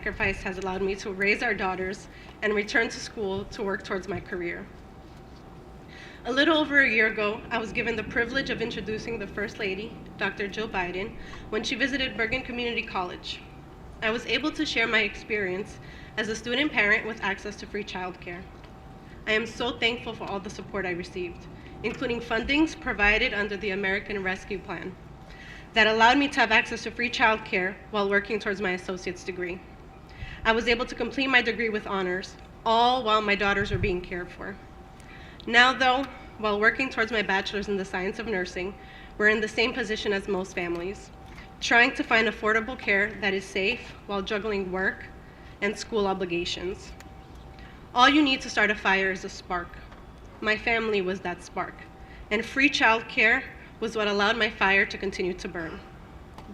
sacrifice has allowed me to raise our daughters and return to school to work towards my career. A little over a year ago, I was given the privilege of introducing the First Lady, Dr. Jill Biden, when she visited Bergen Community College. I was able to share my experience as a student parent with access to free childcare. I am so thankful for all the support I received, including fundings provided under the American Rescue Plan that allowed me to have access to free childcare while working towards my associate's degree. I was able to complete my degree with honors, all while my daughters were being cared for. Now, though, while working towards my bachelor's in the science of nursing, we're in the same position as most families, trying to find affordable care that is safe while juggling work and school obligations. All you need to start a fire is a spark. My family was that spark, and free childcare was what allowed my fire to continue to burn.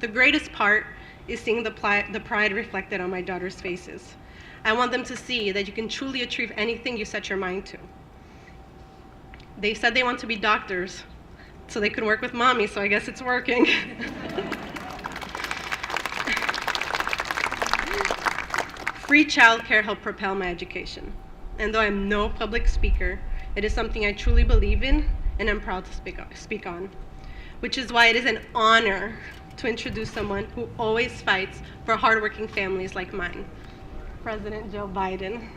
The greatest part is seeing the pride reflected on my daughters' faces. I want them to see that you can truly achieve anything you set your mind to. They said they want to be doctors so they can work with mommy, so I guess it's working. Free childcare helped propel my education. And though I'm no public speaker, it is something I truly believe in and I'm proud to speak on, which is why it is an honor to introduce someone who always fights for hardworking families like mine, President Joe Biden.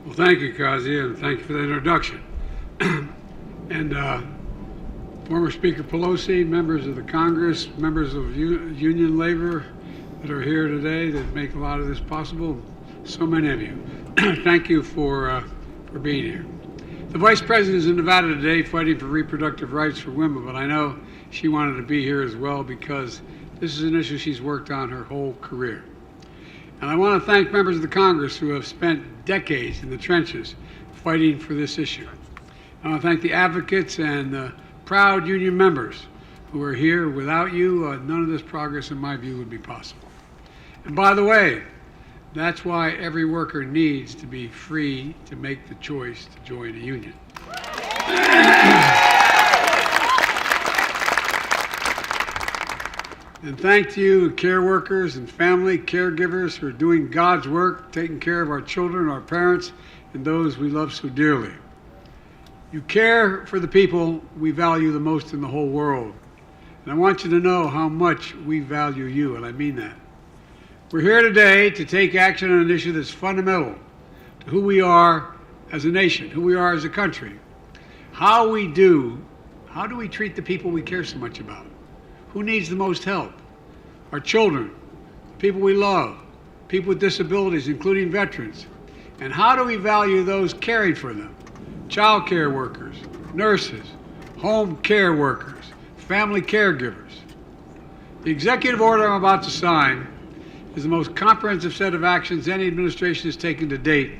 Well, thank you, Kazi, and thank you for the introduction. And former Speaker Pelosi, members of the Congress, members of union labor that are here today that make a lot of this possible, so many of you. Thank you for being here. The Vice President is in Nevada today fighting for reproductive rights for women, but I know she wanted to be here as well because this is an issue she's worked on her whole career. And I want to thank members of the Congress who have spent decades in the trenches fighting for this issue. I want to thank the advocates and the proud union members who are here. Without you, none of this progress, in my view, would be possible. And by the way, that's why every worker needs to be free to make the choice to join a union. And thank you, care workers and family caregivers who are doing God's work, taking care of our children, our parents, and those we love so dearly. You care for the people we value the most in the whole world. And I want you to know how much we value you, and I mean that. We're here today to take action on an issue that's fundamental to who we are as a nation, who we are as a country. How do we treat the people we care so much about? Who needs the most help? Our children, people we love, people with disabilities, including veterans. And how do we value those caring for them? Child care workers, nurses, home care workers, family caregivers. The executive order I'm about to sign is the most comprehensive set of actions any administration has taken to date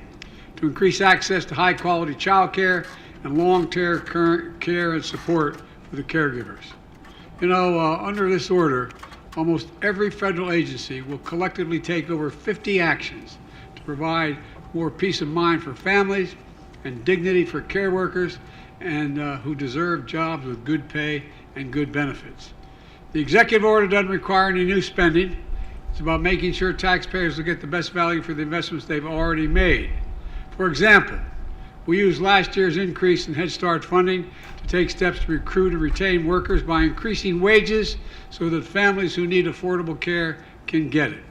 to increase access to high-quality child care and long-term care and support for the caregivers. You know, under this order, almost every federal agency will collectively take over 50 actions to provide more peace of mind for families and dignity for care workers and who deserve jobs with good pay and good benefits. The executive order doesn't require any new spending. It's about making sure taxpayers will get the best value for the investments they've already made. For example, we used last year's increase in Head Start funding to take steps to recruit and retain workers by increasing wages so that families who need affordable care can get it.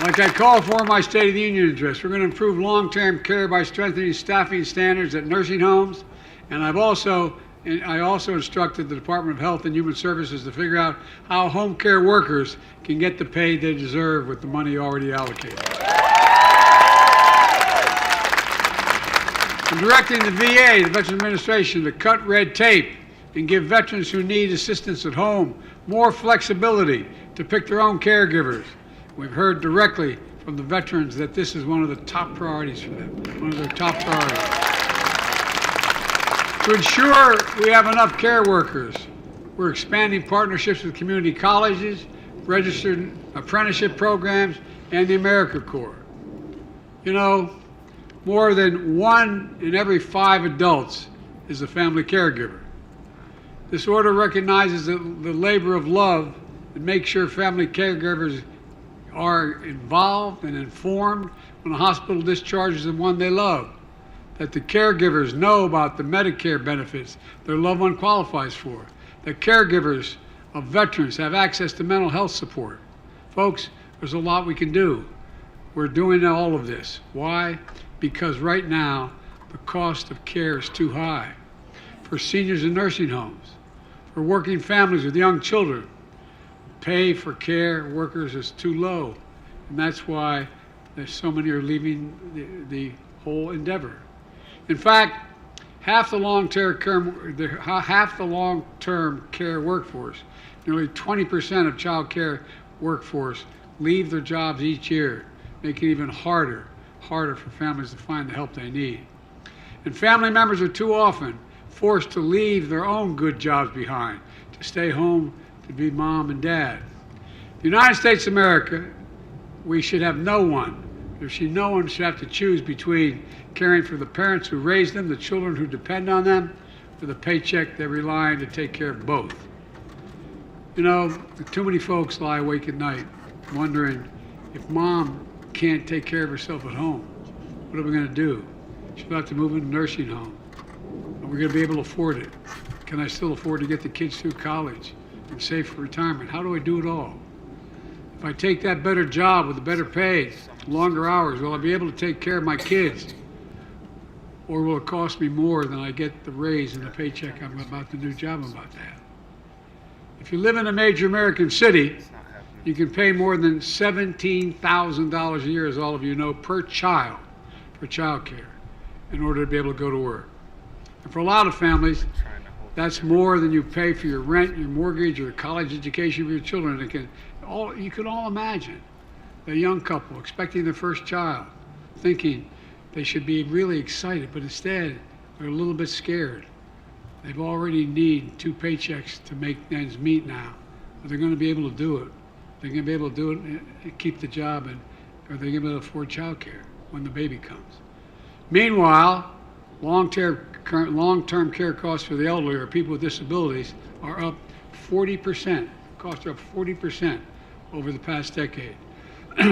Like I called for in my State of the Union address, we're going to improve long-term care by strengthening staffing standards at nursing homes, and I also instructed the Department of Health and Human Services to figure out how home care workers can get the pay they deserve with the money already allocated. I'm directing the VA, the Veterans Administration, to cut red tape and give veterans who need assistance at home more flexibility to pick their own caregivers. We've heard directly from the veterans that this is one of the top priorities for them, one of their top priorities. To ensure we have enough care workers, we're expanding partnerships with community colleges, registered apprenticeship programs, and the AmeriCorps. You know, more than 1 in every 5 adults is a family caregiver. This order recognizes the labor of love and makes sure family caregivers are involved and informed when a hospital discharges the one they love, that the caregivers know about the Medicare benefits their loved one qualifies for, that caregivers of veterans have access to mental health support. Folks, there's a lot we can do. We're doing all of this. Why? Because right now, the cost of care is too high. For seniors in nursing homes, for working families with young children, pay for care workers is too low. And that's why there's so many are leaving the whole endeavor. In fact, half the long-term care workforce, nearly 20% of child care workforce leave their jobs each year, making it even harder for families to find the help they need. And family members are too often forced to leave their own good jobs behind, to stay home to be mom and dad. The United States of America, we should have no one should have to choose between caring for the parents who raised them, the children who depend on them, or the paycheck they rely on to take care of both. You know, too many folks lie awake at night wondering, if mom can't take care of herself at home, what are we going to do? She'll have to move into a nursing home. Are we going to be able to afford it? Can I still afford to get the kids through college and save for retirement? How do I do it all? If I take that better job with a better pay, longer hours, will I be able to take care of my kids? Or will it cost me more than I get the raise and the paycheck I'm about the new job I'm about to have? If you live in a major American city, you can pay more than $17,000 a year, as all of you know, per child for child care in order to be able to go to work. And for a lot of families, that's more than you pay for your rent, your mortgage, or college education for your children. You can all imagine a young couple expecting their first child, thinking they should be really excited, but instead they're a little bit scared. They've already need 2 paychecks to make ends meet now, but they're going to be able to do it. They're going to be able to do it and keep the job, or they're going to be able to afford child care when the baby comes. Meanwhile, long-term care costs for the elderly or people with disabilities are up 40%. Costs are up 40% over the past decade.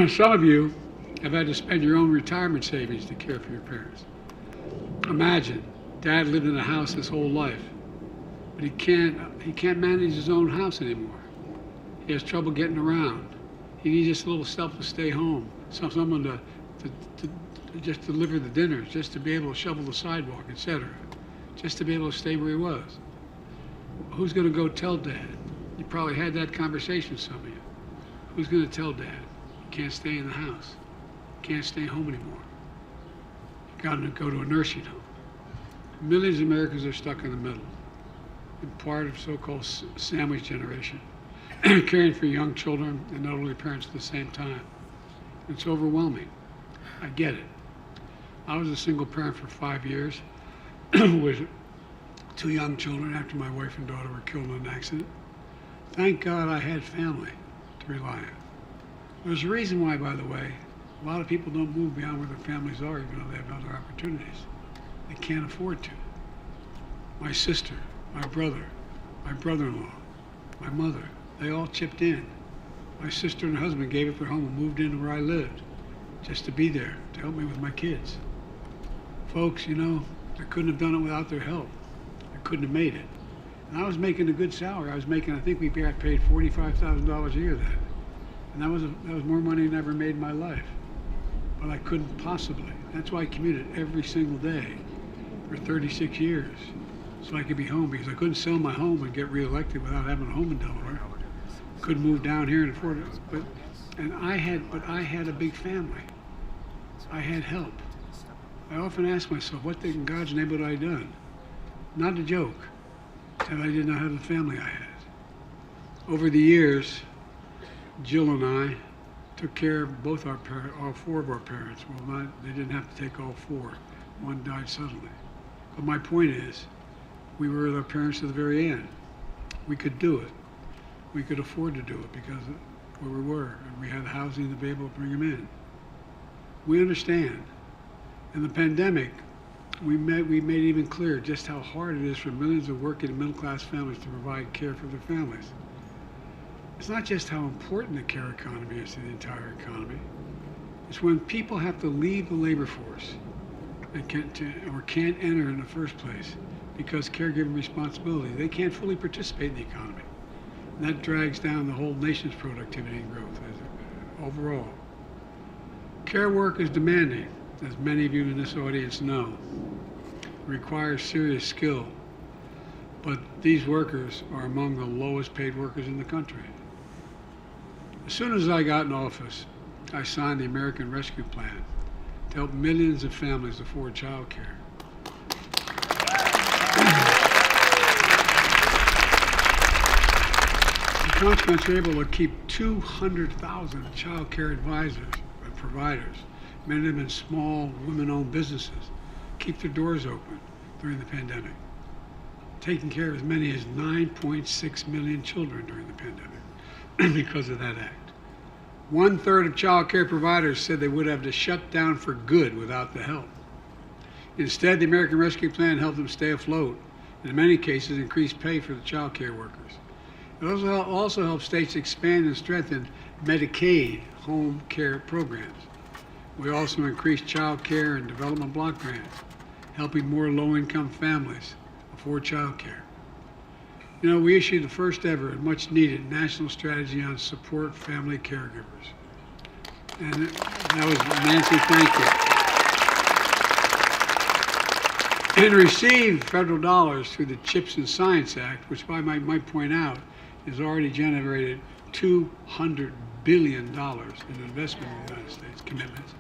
Some of you have had to spend your own retirement savings to care for your parents. Imagine, Dad lived in a house his whole life, but he can't manage his own house anymore. He has trouble getting around. He needs just a little stuff to stay home, someone to just deliver the dinners, just to be able to shovel the sidewalk, etc., just to be able to stay where he was. Who's going to go tell Dad? You probably had that conversation, some of you. Who's going to tell Dad? You can't stay in the house. You can't stay home anymore. You got to go to a nursing home. Millions of Americans are stuck in the middle, in part of so-called sandwich generation, caring for young children and elderly parents at the same time. It's overwhelming. I get it. I was a single parent for 5 years with 2 young children after my wife and daughter were killed in an accident. Thank God I had family to rely on. There's a reason why, by the way, a lot of people don't move beyond where their families are, even though they have other opportunities. They can't afford to. My sister, my brother, my brother-in-law, my mother, they all chipped in. My sister and her husband gave up their home and moved into where I lived, just to be there, to help me with my kids. Folks, you know, I couldn't have done it without their help. I couldn't have made it. And I was making a good salary. I think we got paid $45,000 a year then. And that was more money than I ever made in my life. But I couldn't possibly. That's why I commuted every single day for 36 years, so I could be home, because I couldn't sell my home and get reelected without having a home in Delaware. Couldn't move down here and afford it. But I had a big family. I had help. I often ask myself, what in God's name would I have done? Not a joke, that I did not have the family I had. Over the years, Jill and I took care of both all 4 of our parents. Well, they didn't have to take all 4. One died suddenly. But my point is, we were with our parents to the very end. We could do it. We could afford to do it because where we were, and we had the housing to be able to bring them in. We understand. In the pandemic, we made it even clear just how hard it is for millions of working and middle-class families to provide care for their families. It's not just how important the care economy is to the entire economy. It's when people have to leave the labor force and can't enter in the first place because caregiving responsibility. They can't fully participate in the economy. And that drags down the whole nation's productivity and growth overall. Care work is demanding, as many of you in this audience know. It requires serious skill, but these workers are among the lowest paid workers in the country. As soon as I got in office, I signed the American Rescue Plan to help millions of families afford child care. In consequence, we're able to keep 200,000 child care advisors and providers, many of them in small, women-owned businesses, keep their doors open during the pandemic, taking care of as many as 9.6 million children during the pandemic because of that act. 1/3 of child care providers said they would have to shut down for good without the help. Instead, the American Rescue Plan helped them stay afloat, and in many cases, increased pay for the child care workers. It also helped states expand and strengthen Medicaid home care programs. We also increased child care and development block grants, helping more low-income families afford child care. You know, we issued the first ever and much needed national strategy on support family caregivers. And that was Nancy, thank you. And received federal dollars through the CHIPS and Science Act, which I might point out has already generated $200 billion in investment in the United States commitments.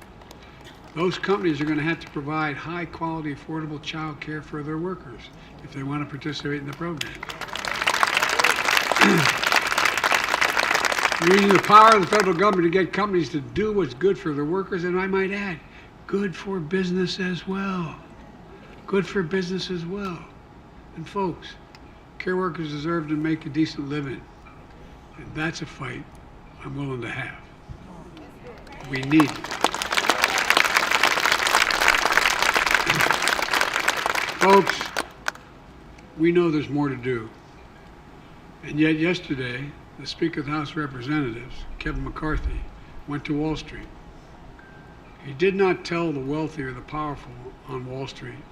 Those companies are going to have to provide high quality, affordable child care for their workers if they want to participate in the program. You're using the power of the federal government to get companies to do what's good for their workers, and I might add, good for business as well. Good for business as well. And folks, care workers deserve to make a decent living, and that's a fight I'm willing to have. We need it. Folks, we know there's more to do. And yet yesterday, the Speaker of the House of Representatives, Kevin McCarthy, went to Wall Street. He did not tell the wealthy or the powerful on Wall Street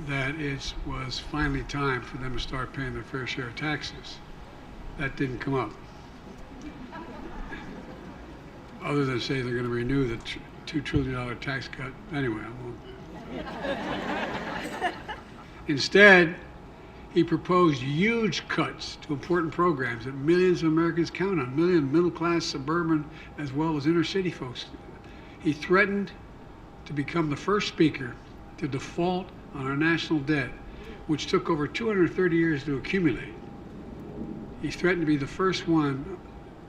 that it was finally time for them to start paying their fair share of taxes. That didn't come up. Other than say they're going to renew the $2 trillion tax cut. Anyway, I won't. Instead, he proposed huge cuts to important programs that millions of Americans count on, million middle-class, suburban, as well as inner-city folks. He threatened to become the first speaker to default on our national debt, which took over 230 years to accumulate. He threatened to be the first one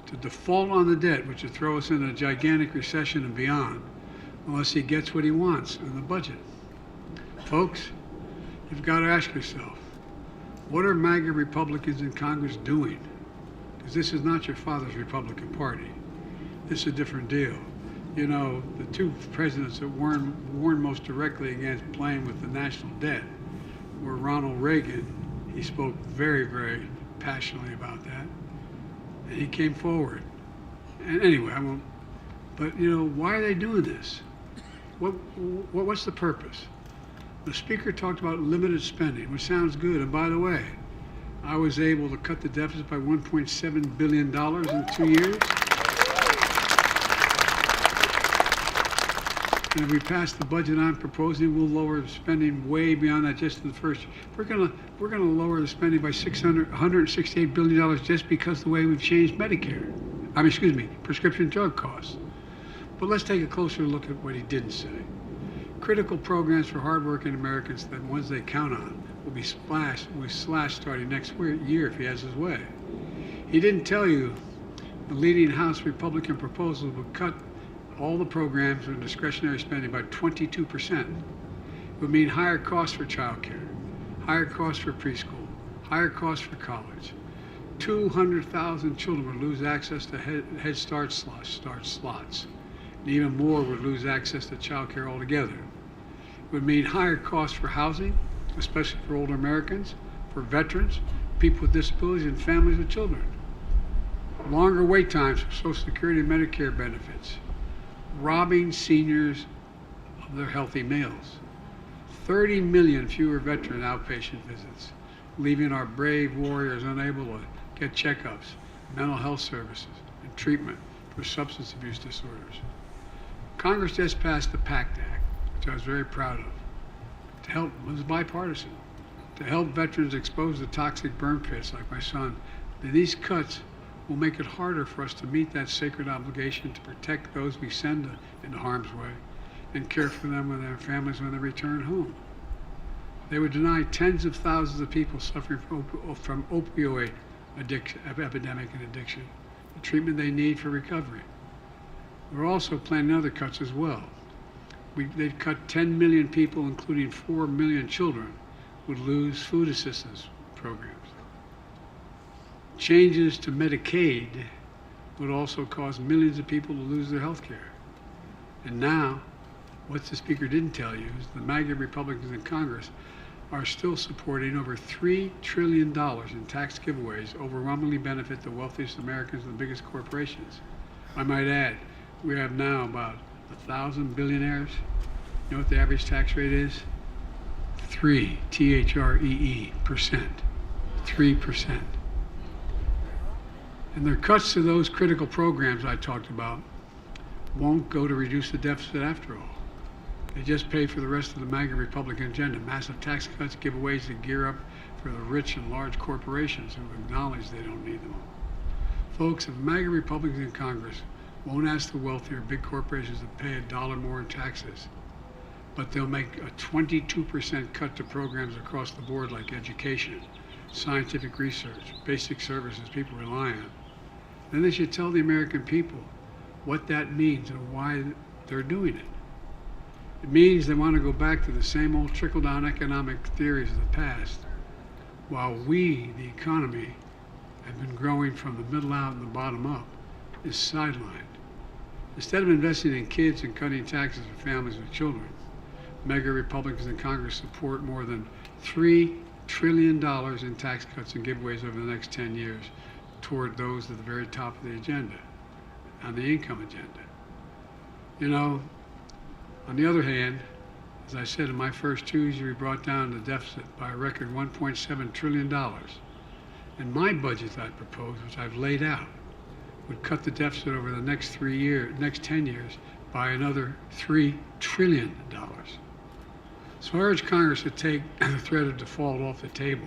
to default on the debt, which would throw us in a gigantic recession and beyond, unless he gets what he wants in the budget. Folks, you've got to ask yourself, what are MAGA Republicans in Congress doing? Because this is not your father's Republican Party. This is a different deal. You know, the two presidents that warned most directly against playing with the national debt were Ronald Reagan. He spoke very, very passionately about that. And he came forward. And anyway, I won't. But, you know, why are they doing this? What's the purpose? The Speaker talked about limited spending, which sounds good. And by the way, I was able to cut the deficit by $1.7 billion in 2 years. And if we pass the budget I'm proposing, we'll lower the spending way beyond that just in the first year. We're gonna lower the spending by $168 billion just because of the way we've changed Medicare. Prescription drug costs. But let's take a closer look at what he didn't say. Critical programs for hardworking Americans, the ones they count on, will be slashed starting next year if he has his way. He didn't tell you the leading House Republican proposals would cut all the programs and discretionary spending by 22%. It would mean higher costs for child care, higher costs for preschool, higher costs for college, 200,000 children would lose access to Head Start slots. And even more would lose access to child care altogether. It would mean higher costs for housing, especially for older Americans, for veterans, people with disabilities, and families with children. Longer wait times for Social Security and Medicare benefits, robbing seniors of their healthy meals. 30 million fewer veteran outpatient visits, leaving our brave warriors unable to get checkups, mental health services, and treatment for substance abuse disorders. Congress just passed the PACT Act, which I was very proud of, to help, it was bipartisan, to help veterans exposed to toxic burn pits like my son. These cuts will make it harder for us to meet that sacred obligation to protect those we send into harm's way and care for them and their families when they return home. They would deny tens of thousands of people suffering from opioid epidemic and addiction the treatment they need for recovery. We're also planning other cuts as well. They'd cut 10 million people, including 4 million children, would lose food assistance programs. Changes to Medicaid would also cause millions of people to lose their health care. And now, what the Speaker didn't tell you is the MAGA Republicans in Congress are still supporting over $3 trillion in tax giveaways overwhelmingly benefit the wealthiest Americans and the biggest corporations. I might add, we have now about 1,000 billionaires. You know what the average tax rate is? 3, T-H-R-E-E, percent. 3%. And their cuts to those critical programs I talked about won't go to reduce the deficit after all. They just pay for the rest of the MAGA Republican agenda, massive tax cuts, giveaways to gear up for the rich and large corporations who acknowledge they don't need them. Folks, if MAGA Republicans in Congress won't ask the wealthy or big corporations to pay $1 more in taxes, but they'll make a 22% cut to programs across the board like education, scientific research, basic services people rely on, then they should tell the American people what that means and why they're doing it. It means they want to go back to the same old trickle-down economic theories of the past, while we, the economy, have been growing from the middle out and the bottom up, is sidelined. Instead of investing in kids and cutting taxes for families with children, MAGA Republicans in Congress support more than $3 trillion in tax cuts and giveaways over the next 10 years toward those at the very top of the agenda, on the income agenda. You know, on the other hand, as I said in my first 2 years, we brought down the deficit by a record $1.7 trillion. And my budget I proposed, which I've laid out, would cut the deficit over the next 10 years by another $3 trillion. So I urge Congress to take the threat of default off the table.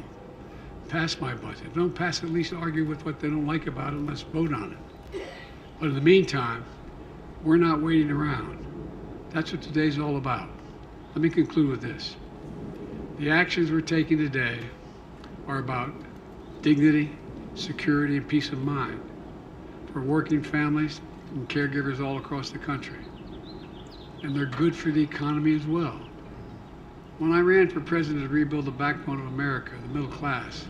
Pass my budget. If they don't pass it, at least argue with what they don't like about it and let's vote on it. But in the meantime, we're not waiting around. That's what today's all about. Let me conclude with this. The actions we're taking today are about dignity, security, and peace of mind for working families and caregivers all across the country. And they're good for the economy as well. When I ran for president to rebuild the backbone of America, the middle class,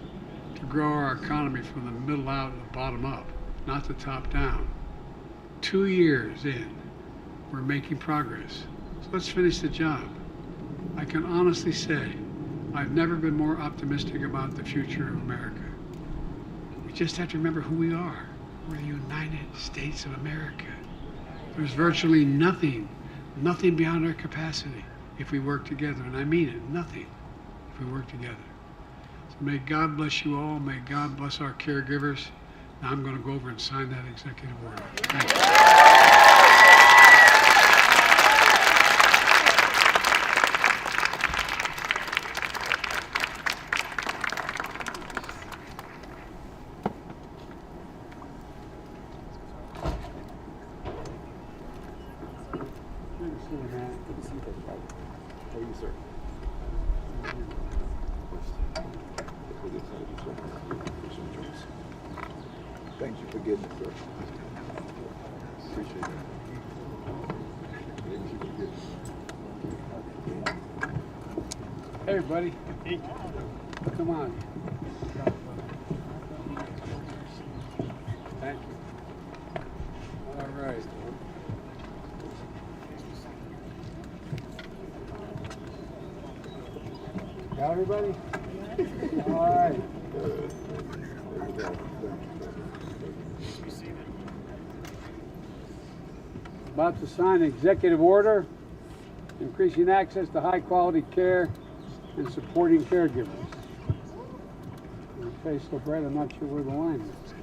to grow our economy from the middle out and the bottom up, not the top down, 2 years in, we're making progress. So let's finish the job. I can honestly say I've never been more optimistic about the future of America. We just have to remember who we are. We're the United States of America. There's virtually nothing beyond our capacity if we work together. And I mean it, nothing if we work together. So may God bless you all. May God bless our caregivers. Now I'm going to go over and sign that executive order. Thank you. Thank you for getting it, sir. Appreciate it. Thank you for getting it. Hey, everybody. Hey. Come on. Got everybody? All right. About to sign an executive order increasing access to high-quality care and supporting caregivers. Your face so bright, I'm not sure where the line is.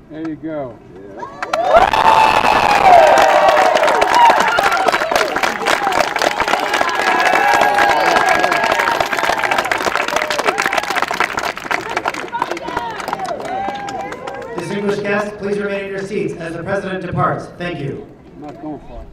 There you go. Distinguished guests, please remain in your seats as the President departs. Thank you. I'm not going far.